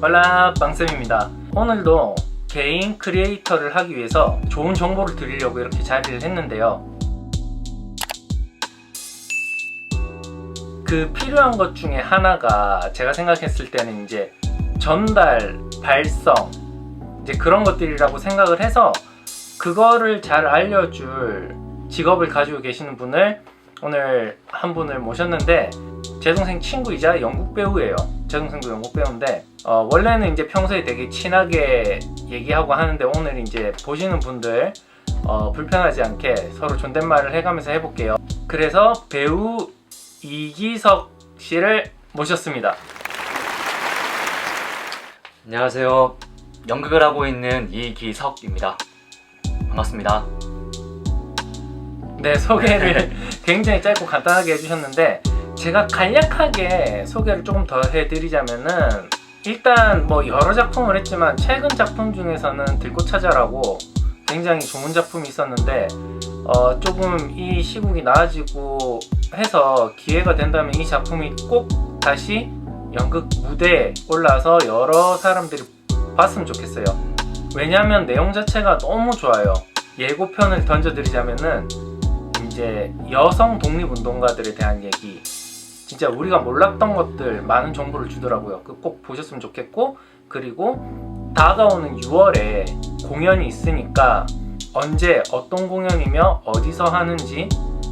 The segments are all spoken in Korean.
빨라 빵쌤입니다. 오늘도 개인 크리에이터를 하기 위해서 좋은 정보를 드리려고 이렇게 자리를 했는데요. 그 필요한 것 중에 하나가 제가 생각했을 때는 이제 전달, 발성 이제 그런 것들이라고 생각을 해서 그거를 잘 알려줄 직업을 가지고 계시는 분을 오늘 한 분을 모셨는데 제 동생 친구이자 영국 배우예요. 제 동생도 영국 배우인데 원래는 이제 평소에 되게 친하게 얘기하고 하는데 오늘 이제 보시는 분들 불편하지 않게 서로 존댓말을 해가면서 해볼게요. 그래서 배우 이기석 씨를 모셨습니다. 안녕하세요. 연극을 하고 있는 이기석입니다. 반갑습니다. 네, 소개를 굉장히 짧고 간단하게 해주셨는데 제가 간략하게 소개를 조금 더 해드리자면은 일단 뭐 여러 작품을 했지만 최근 작품 중에서는 들꽃찾아라고 굉장히 좋은 작품이 있었는데 조금 이 시국이 나아지고 해서 기회가 된다면 이 작품이 꼭 다시 연극 무대에 올라서 여러 사람들이 봤으면 좋겠어요. 왜냐하면 내용 자체가 너무 좋아요. 예고편을 던져드리자면은 이제 여성 독립운동가들에 대한 얘기, 진짜 우리가 몰랐던 것들 많은 정보를 주더라고요. 꼭 보셨으면 좋겠고, 그리고 다가오는 6월에 공연이 있으니까 언제 어떤 공연이며 어디서 하는지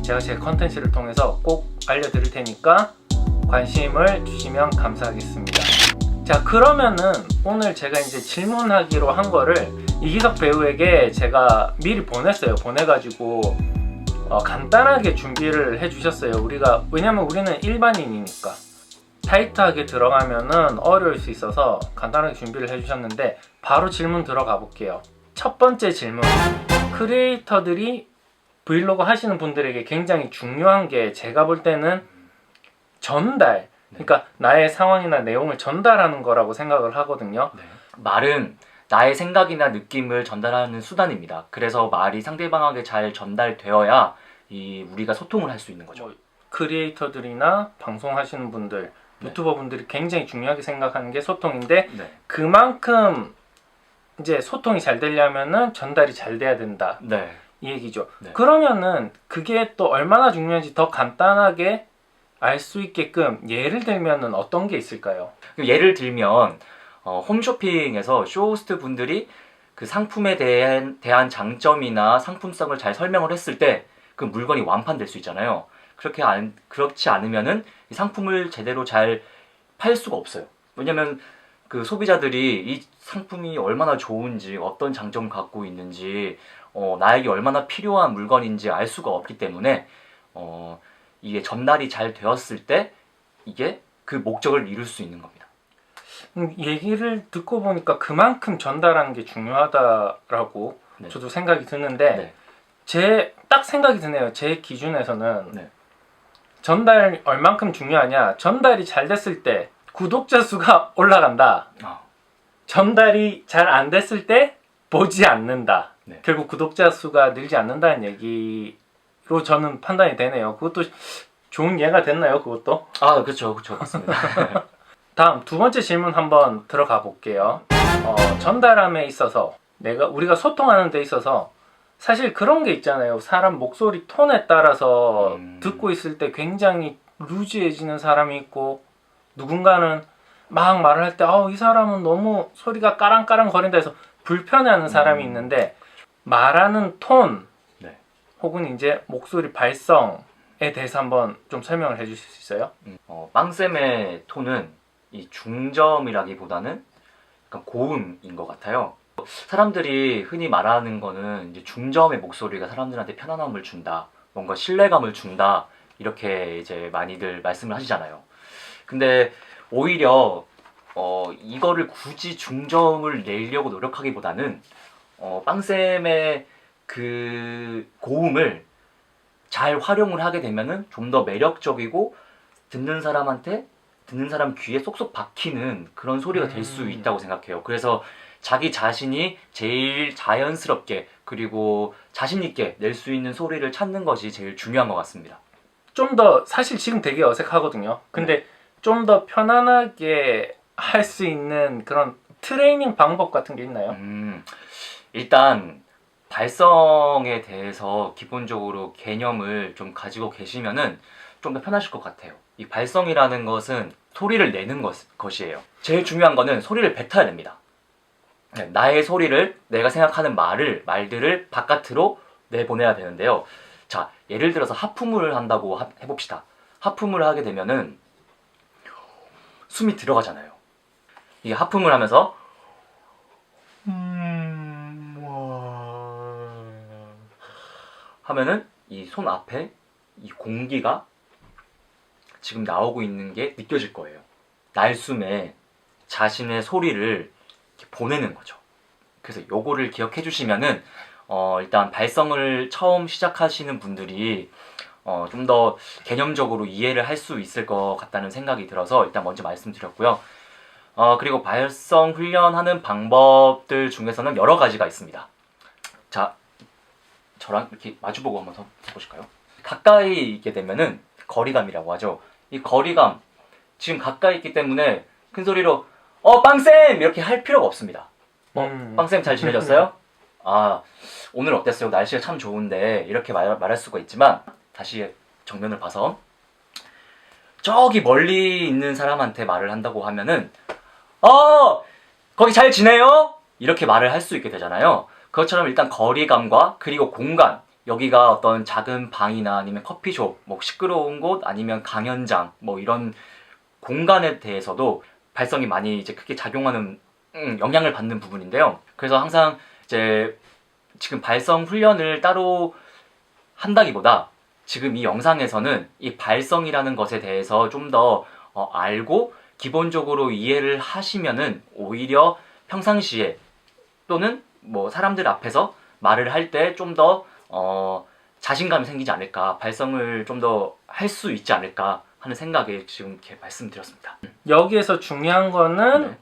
제가 제 컨텐츠를 통해서 꼭 알려드릴 테니까 관심을 주시면 감사하겠습니다. 자, 그러면은 오늘 제가 이제 질문하기로 한 거를 이기석 배우에게 제가 미리 보냈어요. 보내가지고 간단하게 준비를 해주셨어요. 왜냐면 우리는 일반인이니까 타이트하게 들어가면은 어려울 수 있어서 간단하게 준비를 해주셨는데 바로 질문 들어가 볼게요. 첫 번째 질문. 크리에이터들이 브이로그 하시는 분들에게 굉장히 중요한 게 제가 볼 때는 전달, 그러니까 나의 상황이나 내용을 전달하는 거라고 생각을 하거든요. 네. 말은 나의 생각이나 느낌을 전달하는 수단입니다. 그래서 말이 상대방에게 잘 전달되어야 우리가 소통을 할 수 있는 거죠. 크리에이터들이나 방송하시는 분들, 유튜버 분들이 굉장히 중요하게 생각하는 게 소통인데 그만큼 이제 소통이 잘 되려면은 전달이 잘 돼야 된다. 이 얘기죠. 그러면은 그게 또 얼마나 중요한지 더 간단하게 알 수 있게끔 예를 들면은 어떤 게 있을까요? 예를 들면 홈쇼핑에서 쇼호스트 분들이 그 상품에 대한 장점이나 상품성을 잘 설명을 했을 때 그 물건이 완판될 수 있잖아요. 그렇지 않으면은 이 상품을 제대로 잘 팔 수가 없어요. 왜냐면 그 소비자들이 이 상품이 얼마나 좋은지, 어떤 장점을 갖고 있는지, 나에게 얼마나 필요한 물건인지 알 수가 없기 때문에 이게 전달이 잘 되었을 때 이게 그 목적을 이룰 수 있는 겁니다. 얘기를 듣고 보니까 그만큼 전달하는 게 중요하다라고 저도 생각이 드는데 딱 생각이 드네요. 제 기준에서는 전달 얼만큼 중요하냐, 전달이 잘 됐을 때 구독자 수가 올라간다. 전달이 잘 안 됐을 때 보지 않는다. 결국 구독자 수가 늘지 않는다는 얘기로 저는 판단이 되네요. 그것도 좋은 예가 됐나요? 그것도? 그렇죠. 맞습니다. 다음 두 번째 질문 한번 들어가 볼게요. 전달함에 있어서 우리가 소통하는 데 있어서 사실 그런 게 있잖아요. 사람 목소리 톤에 따라서 듣고 있을 때 굉장히 루즈해지는 사람이 있고, 누군가는 막 말을 할 때 이 사람은 너무 소리가 까랑까랑 거린다 해서 불편해하는 사람이 있는데, 말하는 톤 혹은 이제 목소리 발성에 대해서 한번 좀 설명을 해주실 수 있어요? 빵쌤의 톤은 이 중점이라기보다는 약간 고음인 것 같아요. 사람들이 흔히 말하는 거는 이제 중점의 목소리가 사람들한테 편안함을 준다, 뭔가 신뢰감을 준다, 이렇게 이제 많이들 말씀을 하시잖아요. 근데 오히려 이거를 굳이 중점을 내려고 노력하기보다는 빵쌤의 그 고음을 잘 활용을 하게 되면은 좀 더 매력적이고 듣는 사람 귀에 쏙쏙 박히는 그런 소리가 될 수 있다고 생각해요. 그래서 자기 자신이 제일 자연스럽게 그리고 자신 있게 낼 수 있는 소리를 찾는 것이 제일 중요한 것 같습니다. 좀 더 사실 지금 되게 어색하거든요. 근데 좀 더 편안하게 할 수 있는 그런 트레이닝 방법 같은 게 있나요? 일단 발성에 대해서 기본적으로 개념을 좀 가지고 계시면은 좀 더 편하실 것 같아요. 이 발성이라는 것은 소리를 내는 것이에요. 제일 중요한 거는 소리를 뱉어야 됩니다. 네, 나의 소리를, 내가 생각하는 말들을 바깥으로 내보내야 되는데요. 자, 예를 들어서 하품을 한다고 해봅시다. 하품을 하게 되면은 숨이 들어가잖아요. 이게 하품을 하면서 하면은 이 손 앞에 이 공기가 지금 나오고 있는 게 느껴질 거예요. 날숨에 자신의 소리를 이렇게 보내는 거죠. 그래서 요거를 기억해 주시면은 일단 발성을 처음 시작하시는 분들이 좀 더 개념적으로 이해를 할 수 있을 것 같다는 생각이 들어서 일단 먼저 말씀드렸고요. 그리고 발성 훈련하는 방법들 중에서는 여러 가지가 있습니다. 자, 저랑 이렇게 마주보고 한번 해보실까요? 가까이 있게 되면은 거리감이라고 하죠. 이 거리감, 지금 가까이 있기 때문에 큰 소리로 빵쌤! 이렇게 할 필요가 없습니다. 빵쌤 잘 지내셨어요? 아, 오늘 어땠어요? 날씨가 참 좋은데 이렇게 말할 수가 있지만 다시 정면을 봐서 저기 멀리 있는 사람한테 말을 한다고 하면은 거기 잘 지내요? 이렇게 말을 할 수 있게 되잖아요. 그것처럼 일단 거리감과 그리고 공간, 여기가 어떤 작은 방이나 아니면 커피숍, 뭐 시끄러운 곳 아니면 강연장, 뭐 이런 공간에 대해서도 발성이 많이 이제 크게 작용하는 영향을 받는 부분인데요. 그래서 항상 이제 지금 발성 훈련을 따로 한다기보다 지금 이 영상에서는 이 발성이라는 것에 대해서 좀 더 알고 기본적으로 이해를 하시면은 오히려 평상시에 또는 뭐 사람들 앞에서 말을 할 때 좀 더 자신감이 생기지 않을까, 발성을 좀 더 할 수 있지 않을까 하는 생각에 지금 이렇게 말씀드렸습니다. 여기에서 중요한 거는 네.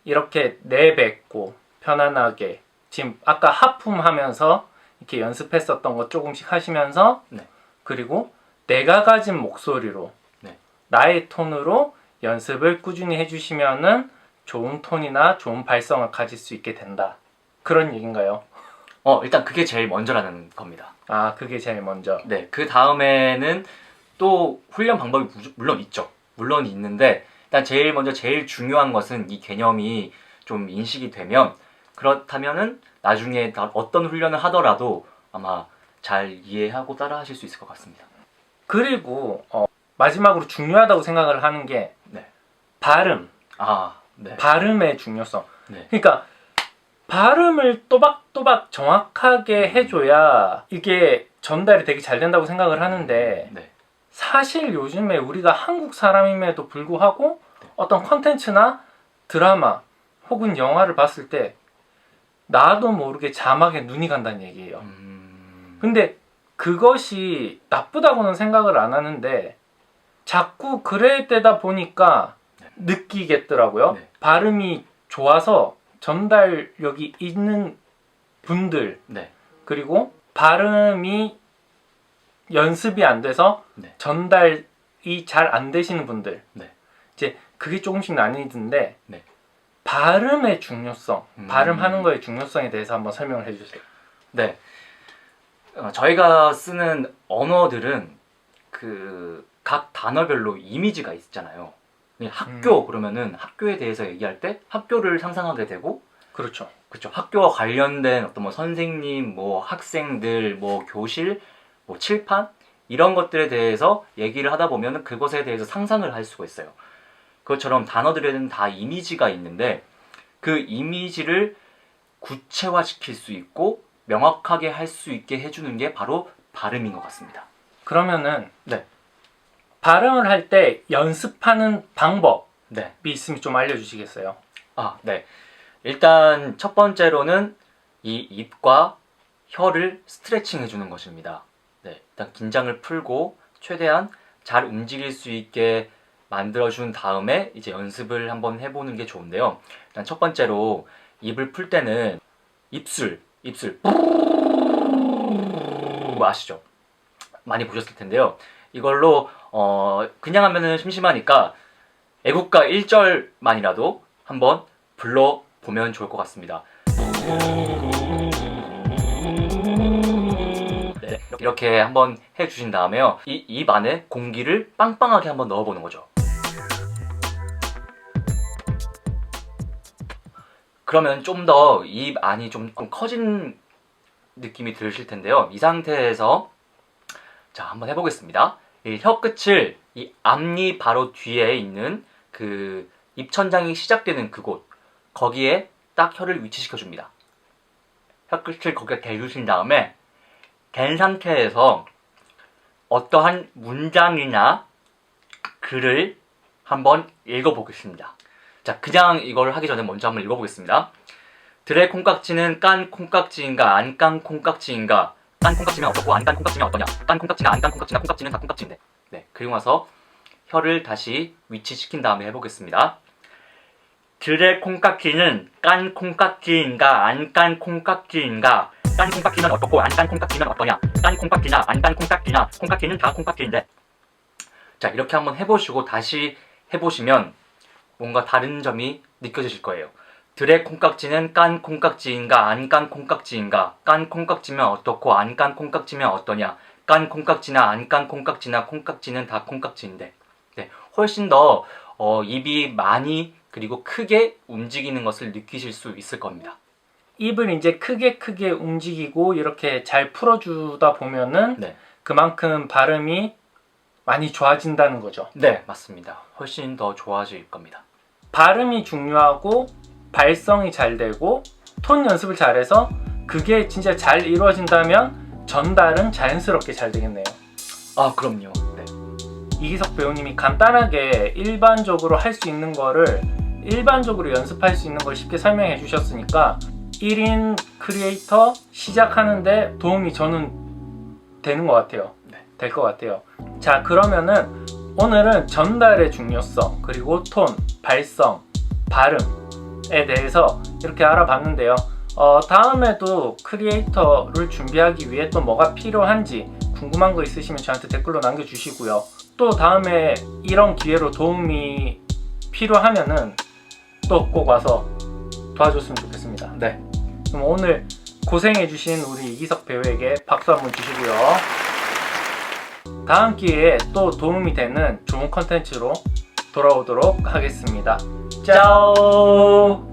이렇게 내뱉고 편안하게 지금 아까 하품하면서 이렇게 연습했었던 거 조금씩 하시면서 네. 그리고 내가 가진 목소리로 네. 나의 톤으로 연습을 꾸준히 해주시면은 좋은 톤이나 좋은 발성을 가질 수 있게 된다. 그런 얘기인가요? 일단 그게 제일 먼저라는 겁니다. 아, 그게 제일 먼저. 네, 그 다음에는 또 훈련 방법이 물론 있죠. 물론 있는데 일단 제일 먼저 제일 중요한 것은 이 개념이 좀 인식이 되면 그렇다면은 나중에 어떤 훈련을 하더라도 아마 잘 이해하고 따라 하실 수 있을 것 같습니다. 그리고 마지막으로 중요하다고 생각을 하는 게 네. 발음. 네. 발음의 중요성. 네. 그러니까 발음을 또박또박 정확하게 해줘야 이게 전달이 되게 잘 된다고 생각을 하는데 네. 사실 요즘에 우리가 한국 사람임에도 불구하고 어떤 컨텐츠나 드라마 혹은 영화를 봤을 때 나도 모르게 자막에 눈이 간다는 얘기예요. 근데 그것이 나쁘다고는 생각을 안 하는데 자꾸 그럴 때다 보니까 느끼겠더라고요. 네. 발음이 좋아서 전달력이 있는 분들 네. 그리고 발음이 연습이 안 돼서 네. 전달이 잘 안 되시는 분들 네. 이제 그게 조금씩 나뉘는데 네. 발음의 중요성, 발음하는 거의 중요성에 대해서 한번 설명을 해주세요. 네. 저희가 쓰는 언어들은 그 각 단어별로 이미지가 있잖아요. 학교 그러면은 학교에 대해서 얘기할 때 학교를 상상하게 되고, 그렇죠. 그렇죠. 학교와 관련된 어떤 뭐 선생님, 뭐 학생들, 뭐 교실, 뭐 칠판 이런 것들에 대해서 얘기를 하다 보면은 그것에 대해서 상상을 할 수가 있어요. 그것처럼 단어들에는 다 이미지가 있는데 그 이미지를 구체화시킬 수 있고 명확하게 할 수 있게 해주는 게 바로 발음인 것 같습니다. 그러면은 네. 발음을 할 때 연습하는 방법이 네. 있으면 좀 알려주시겠어요? 네. 일단 첫 번째로는 이 입과 혀를 스트레칭 해주는 것입니다. 네. 일단 긴장을 풀고 최대한 잘 움직일 수 있게 만들어준 다음에 이제 연습을 한번 해보는 게 좋은데요. 일단 첫 번째로 입을 풀 때는 입술 아시죠? 많이 보셨을 텐데요. 이걸로 그냥 하면은 심심하니까 애국가 1절만이라도 한번 불러보면 좋을 것 같습니다. 네, 이렇게 한번 해주신 다음에요. 이 입 안에 공기를 빵빵하게 한번 넣어보는 거죠. 그러면 좀 더 입 안이 좀 커진 느낌이 들으실 텐데요. 이 상태에서 자, 한번 해보겠습니다. 이 혀 끝을 이 앞니 바로 뒤에 있는 그 입천장이 시작되는 그곳, 거기에 딱 혀를 위치시켜 줍니다. 혀 끝을 거기에 대주신 다음에 된 상태에서 어떠한 문장이나 글을 한번 읽어보겠습니다. 자, 그냥 이걸 하기 전에 먼저 한번 읽어보겠습니다. 들의 콩깍지는 깐 콩깍지인가 안 깐 콩깍지인가? 깐 콩깍지면 어떻고 안 깐 콩깍지면 어떠냐? 깐 콩깍지나 안 깐 콩깍지나 콩깍지는 다 콩깍지인데. 네, 그리고 나서 혀를 다시 위치시킨 다음에 해보겠습니다. 들의 콩깍지는 깐 콩깍지인가 안 깐 콩깍지인가? 깐 콩깍지는 어떻고 안 깐 콩깍지는 어떠냐? 깐 콩깍지나 안 깐 콩깍지나 콩깍지는 다 콩깍지인데. 자, 이렇게 한번 해보시고 다시 해보시면 뭔가 다른 점이 느껴지실 거예요. 들의 콩깍지는 깐 콩깍지인가 안 깐 콩깍지인가? 깐 콩깍지면 어떻고 안 깐 콩깍지면 어떠냐? 깐 콩깍지나 안 깐 콩깍지나 콩깍지는 다 콩깍지인데. 네, 훨씬 더 입이 많이 그리고 크게 움직이는 것을 느끼실 수 있을 겁니다. 입을 이제 크게 움직이고 이렇게 잘 풀어주다 보면은 네. 그만큼 발음이 많이 좋아진다는 거죠. 네, 맞습니다. 훨씬 더 좋아질 겁니다. 발음이 중요하고 발성이 잘 되고 톤 연습을 잘해서 그게 진짜 잘 이루어진다면 전달은 자연스럽게 잘 되겠네요. 아, 그럼요. 네. 이기석 배우님이 간단하게 일반적으로 할 수 있는 거를 일반적으로 연습할 수 있는 걸 쉽게 설명해 주셨으니까 1인 크리에이터 시작하는데 도움이 저는 되는 것 같아요. 네. 될 것 같아요. 자, 그러면은 오늘은 전달의 중요성, 그리고 톤, 발성, 발음에 대해서 이렇게 알아봤는데요. 다음에도 크리에이터를 준비하기 위해 또 뭐가 필요한지 궁금한 거 있으시면 저한테 댓글로 남겨주시고요. 또 다음에 이런 기회로 도움이 필요하면은 또 꼭 와서 도와줬으면 좋겠습니다. 네. 그럼 오늘 고생해주신 우리 이기석 배우에게 박수 한번 주시고요. 다음 기회에 또 도움이 되는 좋은 컨텐츠로 돌아오도록 하겠습니다. 짜오!